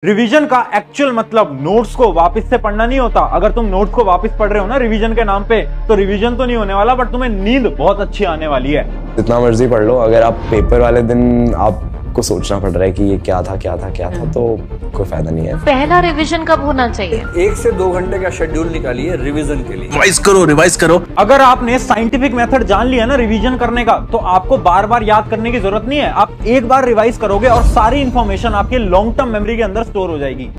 Revision का actual मतलब notes को वापस से पढ़ना नहीं होता। अगर तुम नोट्स को वापस पढ़ रहे हो ना रिवीजन के नाम पे, तो रिवीजन तो नहीं होने वाला, बट तुम्हें नींद बहुत अच्छी आने वाली है। जितना मर्जी पढ़ लो, अगर आप पेपर वाले दिन आपको सोचना पड़ रहा है कि ये क्या था तो कोई फायदा नहीं है। पहला रिवीजन कब होना चाहिए? 1 से 2 घंटे का शेड्यूल निकालिए रिवीजन के लिए। रिवाइज करो। अगर आपने साइंटिफिक मेथड जान लिया ना रिवीजन करने का, तो आपको बार बार याद करने की जरूरत नहीं है। आप एक बार रिवाइज करोगे और सारी इंफॉर्मेशन आपके लॉन्ग टर्म मेमोरी के अंदर स्टोर हो जाएगी।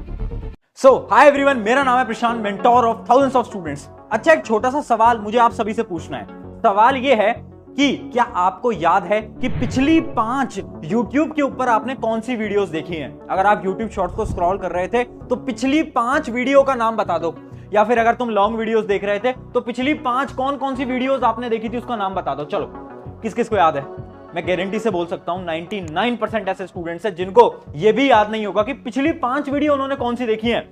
सो हाय एवरीवन, मेरा नाम है Prashant, mentor of thousands of students. अच्छा, एक छोटा सा सवाल मुझे आप सभी से पूछना है। सवाल ये है कि क्या आपको याद है कि पिछली 5 YouTube के ऊपर आपने कौन सी वीडियोस देखी हैं? अगर आप YouTube शॉर्ट्स को स्क्रॉल कर रहे थे तो पिछली 5 वीडियो का नाम बता दो, या फिर अगर तुम लॉन्ग वीडियोस देख रहे थे तो पिछली 5 कौन कौन सी वीडियोस आपने देखी थी उसका नाम बता दो। चलो, किस किस को याद है? मैं गारंटी से बोल सकता हूं 99% ऐसे स्टूडेंट्स हैं जिनको यह भी याद नहीं होगा कि पिछली 5 वीडियो उन्होंने कौन सी देखी है।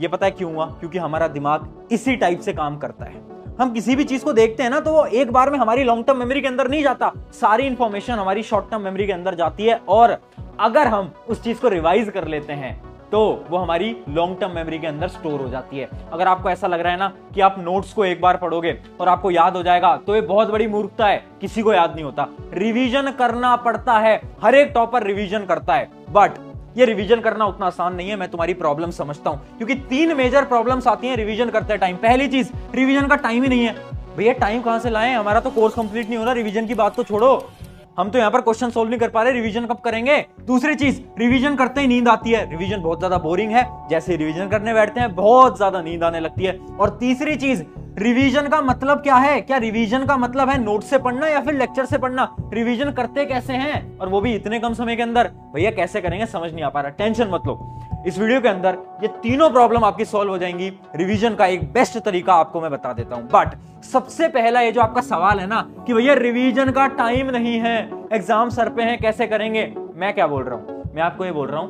ये पता है क्यों हुआ? क्योंकि हमारा दिमाग इसी टाइप से काम करता है। हम किसी भी चीज को देखते हैं ना, तो वो एक बार में हमारी लॉन्ग टर्म मेमोरी के अंदर नहीं जाता, सारी इंफॉर्मेशन हमारी शॉर्ट टर्म मेमोरी के अंदर जाती है। और अगर हम उस चीज को रिवाइज कर लेते हैं तो वो हमारी लॉन्ग टर्म मेमोरी के अंदर स्टोर हो जाती है। अगर आपको ऐसा लग रहा है ना कि आप नोट्स को एक बार पढ़ोगे और आपको याद हो जाएगा, तो ये बहुत बड़ी मूर्खता है। किसी को याद नहीं होता, रिवीजन करना पड़ता है। हर एक टॉपर रिवीजन करता है, बट ये रिवीजन करना उतना आसान नहीं है। मैं तुम्हारी प्रॉब्लम समझता हूं, क्योंकि 3 मेजर प्रॉब्लम्स आती हैं रिवीजन करते टाइम। पहली चीज, रिवीजन का टाइम ही नहीं है। भैया टाइम कहां से लाएं? हमारा तो कोर्स कंप्लीट नहीं हो रहा, रिवीजन की बात तो छोड़ो। हम तो यहाँ पर क्वेश्चन सोल्व नहीं कर पा रहे, रिवीजन कब करेंगे? दूसरी चीज, रिवीजन करते ही नींद आती है। रिवीजन बहुत ज्यादा बोरिंग है, जैसे रिवीजन करने बैठते हैं बहुत ज्यादा नींद आने लगती है। और तीसरी चीज, रिवीजन का मतलब क्या है? क्या रिवीजन का मतलब है नोट से पढ़ना या फिर लेक्चर से पढ़ना? रिवीजन करते कैसे हैं, और वो भी इतने कम समय के अंदर? भैया कैसे करेंगे समझ नहीं आ पा रहा। टेंशन मत लो, इस वीडियो के अंदर ये तीनों प्रॉब्लम आपकी सॉल्व हो जाएंगी। रिवीजन का एक बेस्ट तरीका आपको मैं बता देता हूं। बट सबसे पहला ये जो आपका सवाल है ना कि भैया रिवीजन का टाइम नहीं है, एग्जाम सर पे है, कैसे करेंगे? मैं क्या बोल रहा हूं? मैं आपको ये बोल रहा हूं,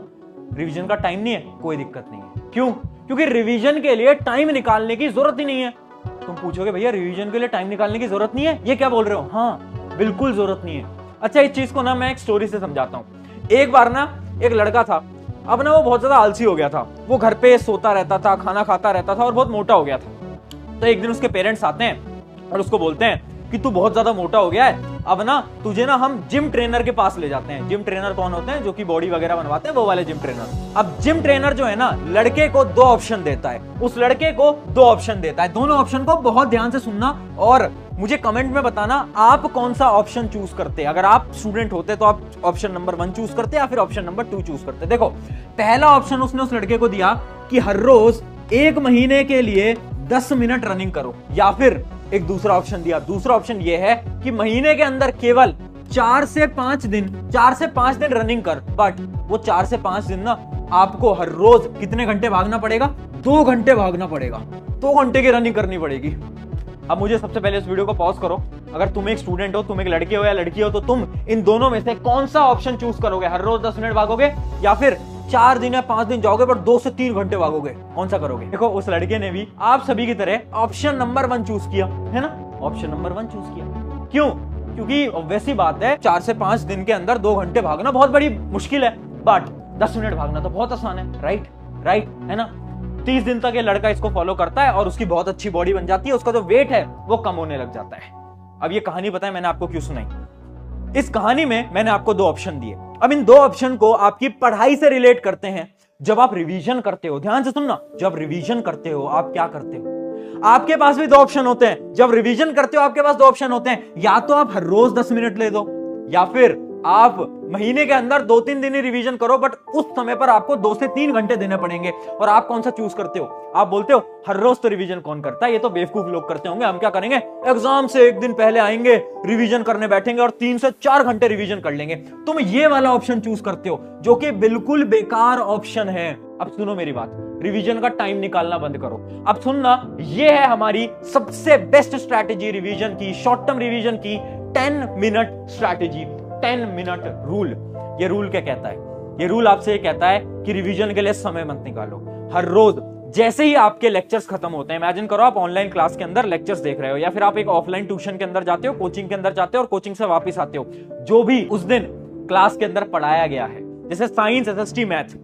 रिवीजन का टाइम नहीं है, कोई दिक्कत नहीं है। क्यों? क्योंकि रिवीजन के लिए टाइम निकालने की जरूरत ही नहीं है। तुम पूछोगे भैया रिवीजन के लिए टाइम निकालने की जरूरत नहीं है, ये क्या बोल रहे हो? हाँ, बिल्कुल जरूरत नहीं है। अच्छा, इस चीज को ना मैं एक स्टोरी से समझाता हूं। एक बार ना एक लड़का था, अब ना वो बहुत ज्यादा आलसी हो गया था। वो घर पे सोता रहता था, खाना खाता रहता था और बहुत मोटा हो गया था। तो एक दिन उसके पेरेंट्स आते हैं और उसको बोलते हैं कि तू बहुत ज्यादा मोटा हो गया है, अब ना तुझे ना हम जिम ट्रेनर के पास ले जाते हैं। जिम ट्रेनर कौन होते हैं? जो कि बॉडी वगैरह बनवाते हैं, वो वाले जिम ट्रेनर। अब जिम ट्रेनर जो है ना, लड़के को 2 ऑप्शन देता है। उस लड़के को 2 ऑप्शन देता है। दोनों ऑप्शन को बहुत ध्यान से सुनना और मुझे कमेंट में बताना आप कौन सा ऑप्शन चूज करते। अगर आप स्टूडेंट होते तो आप ऑप्शन नंबर 1 चूज करते या फिर ऑप्शन नंबर 2 चूज करते। देखो, पहला ऑप्शन उसने उस लड़के को दिया कि हर रोज 1 महीने के लिए 10 मिनट रनिंग करो, या फिर एक दूसरा ऑप्शन दिया। दूसरा ऑप्शन यह है कि महीने के अंदर केवल 4 से 5 दिन रनिंग कर। बट वो 4 से 5 दिन ना आपको हर रोज कितने घंटे भागना पड़ेगा? 2 घंटे भागना पड़ेगा। 2 घंटे की रनिंग करनी पड़ेगी। अब मुझे सबसे पहले इस वीडियो को पॉज करो। अगर तुम एक स्टूडेंट हो, तुम एक लड़के हो या लड़की हो, तो तुम इन दोनों में से कौन सा ऑप्शन चूज करोगे? हर रोज 10 मिनट भागोगे या फिर 4 दिन या 5 दिन जाओगे पर 2 से 3 घंटे भागोगे? कौन सा करोगे? देखो, उस लड़के ने भी आप सभी की तरह ऑप्शन नंबर 1 चूज किया है ना। ऑप्शन नंबर 1 चूज किया। क्यों? क्योंकि ऑब्वियसली बात है, 4 से 5 दिन के अंदर 2 घंटे भागना बहुत बड़ी मुश्किल है, बट 10 मिनट भागना तो बहुत आसान है। राइट है ना। 30 दिन तक ये लड़का इसको फॉलो करता है और उसकी बहुत अच्छी बॉडी बन जाती है, उसका जो वेट है वो कम होने लग जाता है। अब ये कहानी पता है मैंने आपको क्यों सुनाई? इस कहानी में मैंने आपको 2 ऑप्शन दिए। अब इन 2 ऑप्शन को आपकी पढ़ाई से रिलेट करते हैं। जब आप रिवीजन करते हो, ध्यान से सुनना, जब रिवीजन करते हो आप क्या करते हो? आपके पास भी 2 ऑप्शन होते हैं। जब रिवीजन करते हो आपके पास 2 ऑप्शन होते हैं, या तो आप हर रोज 10 मिनट ले दो, या फिर आप महीने के अंदर 2-3 दिन ही रिवीजन करो, बट उस समय पर आपको 2 से 3 घंटे देने पड़ेंगे। और आप कौन सा चूज करते हो? आप बोलते हो हर रोज तो रिवीजन कौन करता है, ये तो बेवकूफ लोग करते होंगे, हम क्या करेंगे, एग्जाम से 1 दिन पहले आएंगे, रिवीजन करने बैठेंगे और 3 से 4 घंटे रिवीजन कर लेंगे। तुम ये वाला ऑप्शन चूज करते हो, जो कि बिल्कुल बेकार ऑप्शन है। अब सुनो मेरी बात, रिवीजन का टाइम निकालना बंद करो। अब सुनना, ये है हमारी सबसे बेस्ट स्ट्रैटेजी रिवीजन की, शॉर्ट टर्म रिवीजन की 10 मिनट स्ट्रैटेजी, 10 मिनट रूल। ये रूल क्या कहता है? ये रूल आपसे ये कहता है कि रिवीजन के लिए समय मत निकालो। हर रोज जैसे ही आपके लेक्चर्स खत्म होते हैं, इमेजिन करो आप ऑनलाइन क्लास के अंदर लेक्चर्स देख रहे हो, या फिर आप एक ऑफलाइन ट्यूशन के अंदर जाते हो, कोचिंग के अंदर जाते हो और कोचिंग से वापस आते हो, जो भी उस दिन क्लास के अंदर पढ़ाया गया है, जैसे साइंस, एसएसटी, मैथ,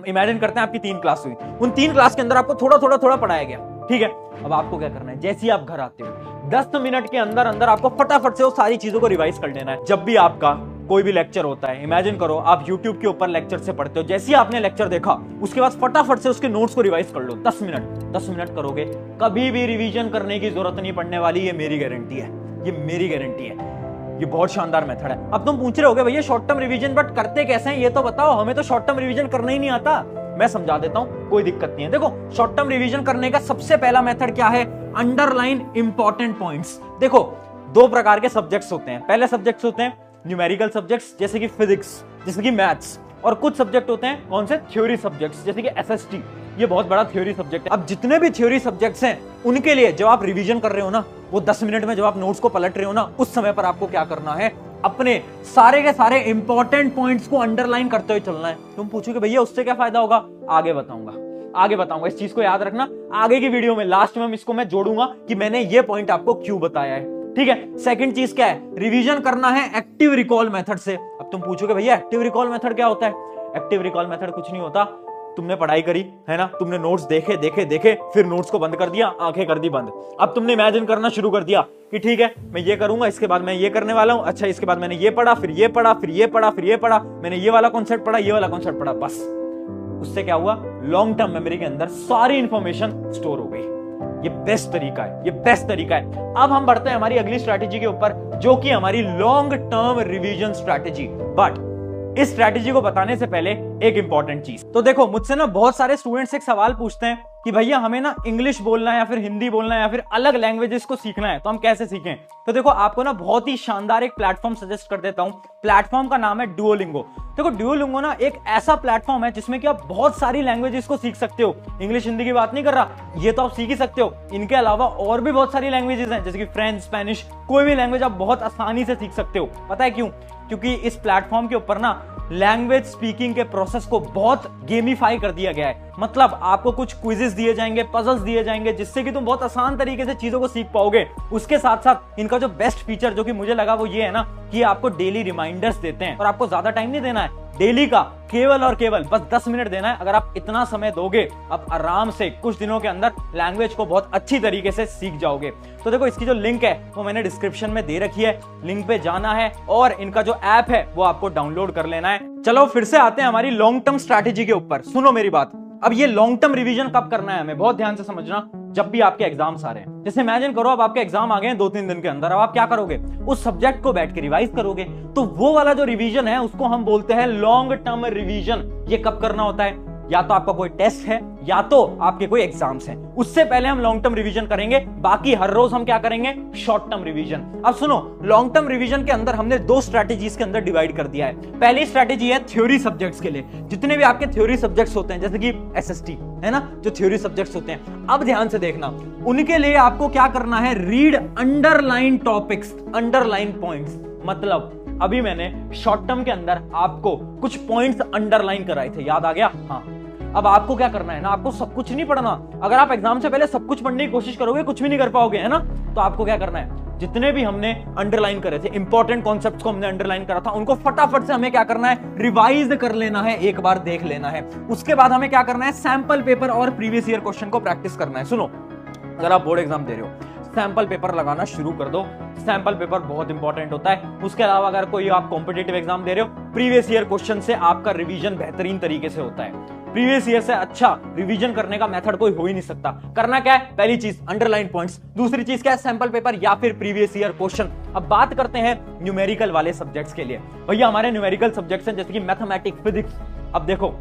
इमेजिन करते हैं आपकी 3 क्लास हुई, उन 3 क्लास के अंदर आपको थोड़ा थोड़ा थोड़ा पढ़ाया गया, ठीक है। अब आपको क्या करना है, जैसे ही आप घर आते हो 10 मिनट के अंदर अंदर आपको फटाफट से वो सारी चीजों को रिवाइज कर लेना है। जब भी आपका कोई भी लेक्चर होता है, इमेजिन करो आप YouTube के ऊपर लेक्चर से पढ़ते हो, जैसे ही आपने लेक्चर देखा उसके बाद फटाफट से उसके नोट्स को रिवाइज कर लो। 10 मिनट करोगे, कभी भी रिवीजन करने की जरूरत नहीं पड़ने वाली, ये मेरी गारंटी है, ये मेरी गारंटी है। ये बहुत शानदार मेथड है। अब तुम पूछ रहे होगे भैया शॉर्ट टर्म रिवीजन बट करते कैसे हैं ये तो बताओ, हमें तो शॉर्ट टर्म रिवीजन करना ही नहीं आता। मैं समझा देता हूं, कोई दिक्कत नहीं है। देखो शॉर्ट टर्म रिवीजन करने का सबसे पहला मेथड क्या है, अंडरलाइन इंपॉर्टेंट पॉइंट्स। देखो 2 प्रकार के सब्जेक्ट्स होते हैं। पहले सब्जेक्ट्स होते हैं न्यूमेरिकल सब्जेक्ट्स जैसे कि फिजिक्स, जैसे कि मैथ्स, और कुछ सब्जेक्ट होते हैं कौन से, थ्योरी सब्जेक्ट्स जैसे कि एसएसटी, ये बहुत बड़ा थ्योरी सब्जेक्ट है। अब जितने भी थ्योरी सब्जेक्ट्स हैं उनके लिए जब आप रिवीजन कर रहे हो ना, वो 10 मिनट में जब आप नोट्स को पलट रहे हो ना, उस समय पर आपको क्या करना है, अपने सारे के सारे इंपॉर्टेंट पॉइंट्स को अंडरलाइन करते हुए चलना है। तुम पूछोगे भैया उससे क्या फायदा होगा, आगे बताऊंगा, इस चीज को याद रखना। आगे की वीडियो में लास्ट में इसको मैं जोड़ूंगा कि मैंने ये पॉइंट आपको क्यों बताया है, ठीक है। सेकंड चीज क्या है, रिवीजन करना है एक्टिव रिकॉल मेथड से। अब तुम पूछोगे भैया एक्टिव रिकॉल मेथड क्या होता है। एक्टिव रिकॉल मेथड कुछ नहीं होता, तुमने पढ़ाई करी है ना, तुमने नोट्स देखे, फिर नोट्स को बंद कर दिया, आंखें कर दी बंद। अब तुमने इमेजिन करना शुरू कर दिया कि ठीक है मैं ये करूंगा, इसके बाद मैं ये करने वाला हूं, अच्छा इसके बाद मैंने ये पढ़ा, फिर ये पढ़ा, फिर ये पढ़ा, फिर ये पढ़ा, मैंने ये वाला कॉन्सेप्ट पढ़ा, ये वाला कॉन्सेप्ट पढ़ा, बस। उससे क्या हुआ, लॉन्ग टर्म मेमोरी के अंदर सारी इंफॉर्मेशन स्टोर हो गई। ये बेस्ट तरीका है, अब हम बढ़ते हैं हमारी अगली स्ट्रैटेजी के ऊपर, जो कि हमारी long term revision strategy. But इस स्ट्रैटेजी को बताने से पहले एक इंपॉर्टेंट चीज, तो देखो मुझसे ना बहुत सारे स्टूडेंट्स एक सवाल पूछते हैं कि भैया हमें ना इंग्लिश बोलना है या फिर हिंदी बोलना है या फिर अलग लैंग्वेजेस को सीखना है, तो हम कैसे सीखें। तो देखो आपको ना बहुत ही शानदार एक प्लेटफॉर्म सजेस्ट कर देता हूं। प्लेटफॉर्म का नाम है डुओलिंगो। देखो डुओलिंगो ना एक ऐसा प्लेटफॉर्म है जिसमें कि आप बहुत सारी लैंग्वेजेस को सीख सकते हो। इंग्लिश हिंदी की बात नहीं कर रहा, ये तो आप सीख ही सकते हो, इनके अलावा और भी बहुत सारी लैंग्वेजेस हैं जैसे कि फ्रेंच, स्पेनिश, कोई भी लैंग्वेज आप बहुत आसानी से सीख सकते हो। पता है क्यों, क्योंकि इस प्लेटफॉर्म के ऊपर ना लैंग्वेज स्पीकिंग के प्रोसेस को बहुत गेमिफाई कर दिया गया है। मतलब आपको कुछ क्विजेस दिए जाएंगे, पजल्स दिए जाएंगे, जिससे कि तुम बहुत आसान तरीके से चीजों को सीख पाओगे। उसके साथ साथ इनका जो बेस्ट फीचर जो कि मुझे लगा वो ये है ना कि आपको डेली रिमाइंडर्स देते हैं और आपको ज्यादा टाइम नहीं देना है, डेली का केवल और केवल बस 10 मिनट देना है। अगर आप इतना समय दोगे आप आराम से कुछ दिनों के अंदर लैंग्वेज को बहुत अच्छी तरीके से सीख जाओगे। तो देखो इसकी जो लिंक है वो मैंने डिस्क्रिप्शन में दे रखी है, लिंक पे जाना है और इनका जो ऐप है वो आपको डाउनलोड कर लेना है। चलो फिर से आते हैं हमारी लॉन्ग टर्म स्ट्रैटेजी के ऊपर। सुनो मेरी बात, अब ये लॉन्ग टर्म रिवीजन कब करना है हमें, बहुत ध्यान से समझना, जब भी आपके एग्जाम्स आ रहे हैं। जैसे इमेजिन करो अब आपके एग्जाम आ गए हैं 2-3 दिन के अंदर, अब आप क्या करोगे, उस सब्जेक्ट को बैठ के रिवाइज करोगे। तो वो वाला जो रिवीजन है उसको हम बोलते हैं लॉन्ग टर्म रिवीजन। ये कब करना होता है, या तो आपका कोई टेस्ट है या तो आपके कोई एग्जाम्स हैं, उससे पहले हम लॉन्ग टर्म रिवीजन करेंगे। बाकी हर रोज हम क्या करेंगे, शॉर्ट टर्म रिवीजन। अब सुनो, लॉन्ग टर्म रिवीजन के अंदर हमने 2 स्ट्रैटेजीज के अंदर डिवाइड कर दिया है। पहली स्ट्रैटेजी है थ्योरी सब्जेक्ट्स के लिए, जितने भी आपके थ्योरी सब्जेक्ट्स होते हैं जैसे कि एसएसटी है ना, जो थ्योरी सब्जेक्ट्स होते हैं, अब ध्यान से देखना, उनके लिए आपको क्या करना है, read underline topics, underline points. मतलब अभी मैंने शॉर्ट टर्म के अंदर आपको कुछ पॉइंट्स अंडरलाइन कराए थे, याद आ गया। हाँ, अब आपको क्या करना है ना, आपको सब कुछ नहीं पढ़ना। अगर आप एग्जाम से पहले सब कुछ पढ़ने की कोशिश करोगे कुछ भी नहीं कर पाओगे, है ना। तो आपको क्या करना है, जितने भी हमने अंडरलाइन करे थे, इंपॉर्टेंट कॉन्सेप्ट्स को हमने अंडरलाइन करा था, उनको फटाफट से हमें क्या करना है, रिवाइज कर लेना है, एक बार देख लेना है। उसके बाद हमें क्या करना है, सैंपल पेपर और प्रीवियस ईयर क्वेश्चन को प्रैक्टिस करना है। सुनो, अगर आप बोर्ड एग्जाम दे रहे हो, सैंपल पेपर लगाना शुरू कर दो। सैंपल पेपर बहुत इंपॉर्टेंट होता है। उसके अलावा अगर कोई आप कॉम्पिटिटिव एग्जाम दे रहे हो, प्रीवियस ईयर क्वेश्चन से आपका रिवीजन बेहतरीन तरीके से होता है। प्रीवियस ईयर से अच्छा रिवीजन करने का मेथड कोई हो ही नहीं सकता। करना क्या है, पहली चीज अंडरलाइन पॉइंट्स, दूसरी चीज क्या है, सैंपल पेपर या फिर प्रीवियस ईयर क्वेश्चन। अब बात करते हैं न्यूमेरिकल वाले सब्जेक्ट्स के लिए। भैया हमारे न्यूमेरिकल सब्जेक्ट्स हैं जैसे कि मैथमेटिक्स, फिजिक्स। अब देखो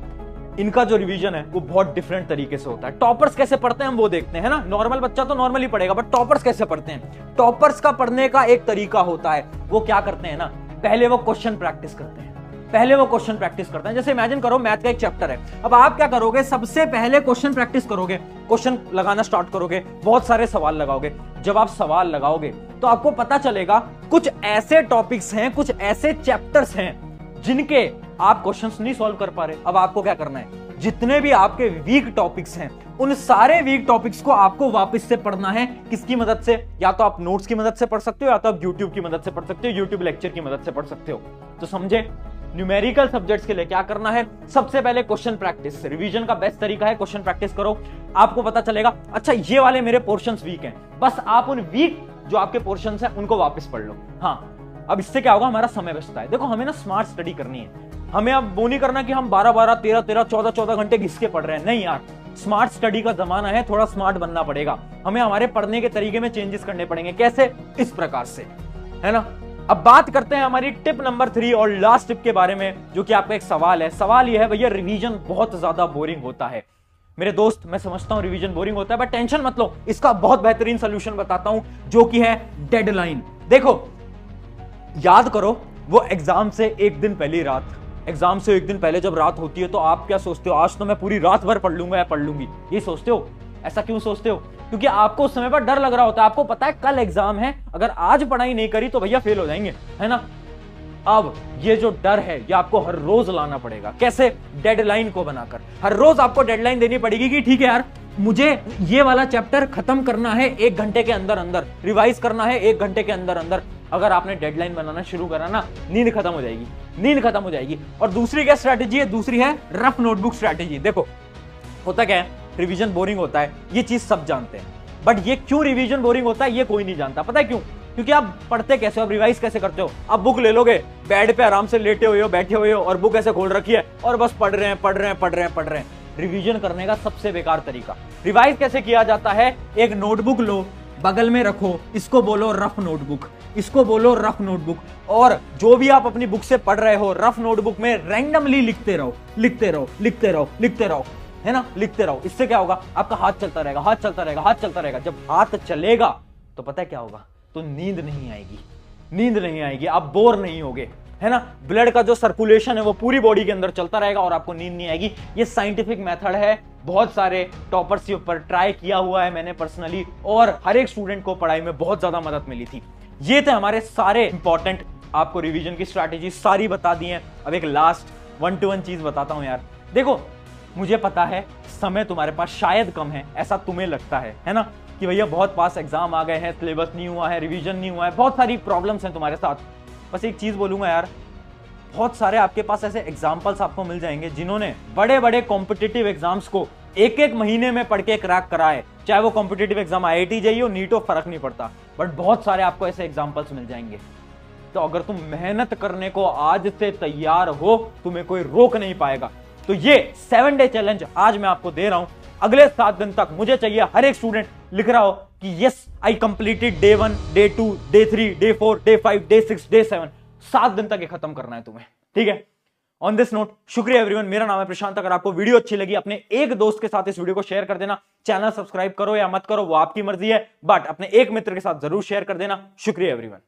इनका जो रिवीजन है वो बहुत डिफरेंट तरीके से होता है। टॉपर्स कैसे पढ़ते हैं हम वो देखते हैं ना। नॉर्मल बच्चा तो नॉर्मली पढ़ेगा, बट टॉपर्स कैसे पढ़ते हैं, टॉपर्स का पढ़ने का एक तरीका होता है। वो क्या करते हैं ना, पहले वो क्वेश्चन प्रैक्टिस करते हैं, जैसे इमेजिन करो मैथ का एक चैप्टर है। अब आप क्या करोगे, सबसे पहले क्वेश्चन प्रैक्टिस करोगे, क्वेश्चन लगाना स्टार्ट करोगे, बहुत सारे सवाल लगाओगे। जब आप सवाल लगाओगे तो आपको पता चलेगा कुछ ऐसे टॉपिक्स हैं, कुछ ऐसे चैप्टर्स हैं जिनके आप क्वेश्चंस नहीं सॉल्व कर पा रहे। अब आपको क्या करना है, जितने भी आपके वीक टॉपिक्स हैं उन सारे वीक टॉपिक्स को आपको वापस से पढ़ना है। किसकी मदद से, या तो आप नोट्स की मदद से पढ़ सकते हो या तो आप यूट्यूब की मदद से पढ़ सकते हो, यूट्यूब लेक्चर की मदद से पढ़ सकते हो। तो समझे, न्यूमेरिकल सब्जेक्ट्स के लिए क्या करना है, सबसे पहले क्वेश्चन प्रैक्टिस। रिवीजन का बेस्ट तरीका है क्वेश्चन प्रैक्टिस करो, आपको पता चलेगा अच्छा ये वाले मेरे पोर्शंस वीक हैं, बस आप उन वीक जो आपके पोर्शंस हैं उनको वापस पढ़ लो। हाँ, अब इससे क्या होगा, हमारा समय बचता है। देखो हमें ना स्मार्ट स्टडी करनी है, हमें अब वो नहीं करना कि हम 12-12, 13-13, 14-14 घंटे घिस के पढ़ रहे हैं। नहीं यार, स्मार्ट स्टडी का जमाना है, थोड़ा स्मार्ट बनना पड़ेगा। हमें हमारे पढ़ने के तरीके में चेंजेस करने पड़ेंगे। कैसे? इस प्रकार से, है ना। अब बात करते हैं हमारी टिप नंबर 3 और लास्ट टिप के बारे में, जो कि आपका एक सवाल है। सवाल यह है, भैया रिवीजन बहुत ज्यादा बोरिंग होता है। मेरे दोस्त, मैं समझता हूं रिवीजन बोरिंग होता है, बट टेंशन मत लो, इसका बहुत बेहतरीन सोल्यूशन बताता हूं, जो कि है डेडलाइन। देखो, याद करो वो एग्जाम से एक दिन पहली रात, एग्जाम से एक दिन पहले जब रात होती है तो आप क्या सोचते हो, आज तो मैं पूरी रात भर पढ़ लूंगा या पढ़ लूंगी, ये सोचते हो। ऐसा क्यों सोचते हो? क्योंकि आपको उस समय पर डर लग रहा होता है, आपको पता है कल एग्जाम है, अगर आज पढ़ाई नहीं करी तो भैया फेल हो जाएंगे, है ना। अब ये जो डर है ये आपको हर रोज लाना पड़ेगा। कैसे? डेडलाइन को बनाकर। हर रोज आपको डेडलाइन देनी पड़ेगी कि ठीक है यार, मुझे ये वाला चैप्टर खत्म करना है 1 घंटे के अंदर अंदर, रिवाइज करना है 1 घंटे के अंदर अंदर। अगर आपने डेडलाइन बनाना शुरू करा ना, नींद खत्म हो जाएगी, नींद खत्म हो जाएगी। और दूसरी क्या स्ट्रैटेजी है? दूसरी है रफ नोटबुक स्ट्रैटेजी। देखो होता क्या है, रिवीजन बोरिंग होता है, ये चीज सब जानते हैं, बट ये क्यों रिवीजन बोरिंग होता है ये कोई नहीं जानता। पता है क्यों? क्योंकि आप पढ़ते कैसे हो, आप रिवाइज कैसे करते हो? आप बुक ले लोगे, बेड पे आराम से लेटे हुए हो, बैठे हुए हो, और बुक ऐसे खोल रखी है और बस पढ़ रहे हैं। रिवीजन करने का सबसे बेकार तरीका। रिवाइज कैसे किया जाता है? एक नोटबुक लो, बगल में रखो, इसको बोलो रफ नोटबुक, इसको बोलो रफ नोटबुक, और जो भी आप अपनी बुक से पढ़ रहे हो रफ नोटबुक में रैंडमली लिखते रहो, है ना, लिखते रहो। इससे क्या होगा, आपका हाथ चलता रहेगा। जब हाथ चलेगा तो पता है क्या होगा, तो नींद नहीं आएगी, आप बोर नहीं होगे, है ना। ब्लड का जो सर्कुलेशन है वो पूरी बॉडी के अंदर चलता रहेगा और आपको नींद नहीं आएगी। ये साइंटिफिक मेथड है, बहुत सारे टॉपर्स के ऊपर ट्राई किया हुआ है मैंने पर्सनली, और हर एक स्टूडेंट को पढ़ाई में बहुत ज्यादा मदद मिली थी। ये थे हमारे सारे इंपॉर्टेंट आपको रिवीजन की स्ट्रैटेजी सारी बता दी है। अब एक लास्ट 1 to 1 चीज बताता हूं यार। देखो, मुझे पता है समय तुम्हारे पास शायद कम है, ऐसा तुम्हें लगता है ना, कि भैया बहुत पास एग्जाम आ गए हैं, सिलेबस नहीं हुआ है, रिवीजन नहीं हुआ है, बहुत सारी प्रॉब्लम्स हैं तुम्हारे साथ। बस एक चीज बोलूंगा यार, बहुत सारे आपके पास ऐसे एग्जाम्पल्स आपको मिल जाएंगे जिन्होंने बड़े बड़े कॉम्पिटिटिव एग्जाम्स को 1-1 महीने में पढ़ के क्रैक करा है। चाहे वो कॉम्पिटिटिव एग्जाम IIT JEE हो, नीट हो, फर्क नहीं पड़ता, बट बहुत सारे आपको ऐसे एग्जाम्पल्स मिल जाएंगे। तो अगर तुम मेहनत करने को आज से तैयार हो, तुम्हें कोई रोक नहीं पाएगा। तो ये 7 डे चैलेंज आज मैं आपको दे रहा हूं। अगले 7 दिन तक मुझे चाहिए हर एक स्टूडेंट लिख रहा हो कि yes I completed day 1, day 2, day 3, day 4, day 5, day 6, day 7। 7 दिन तक ये खत्म करना है तुम्हें, ठीक है। ऑन दिस नोट, शुक्रिया एवरीवन। मेरा नाम है प्रशांत। अगर आपको वीडियो अच्छी लगी, अपने एक दोस्त के साथ इस वीडियो को शेयर कर देना। चैनल सब्सक्राइब करो या मत करो वो आपकी मर्जी है, बट अपने एक मित्र के साथ जरूर शेयर कर देना। शुक्रिया एवरीवन।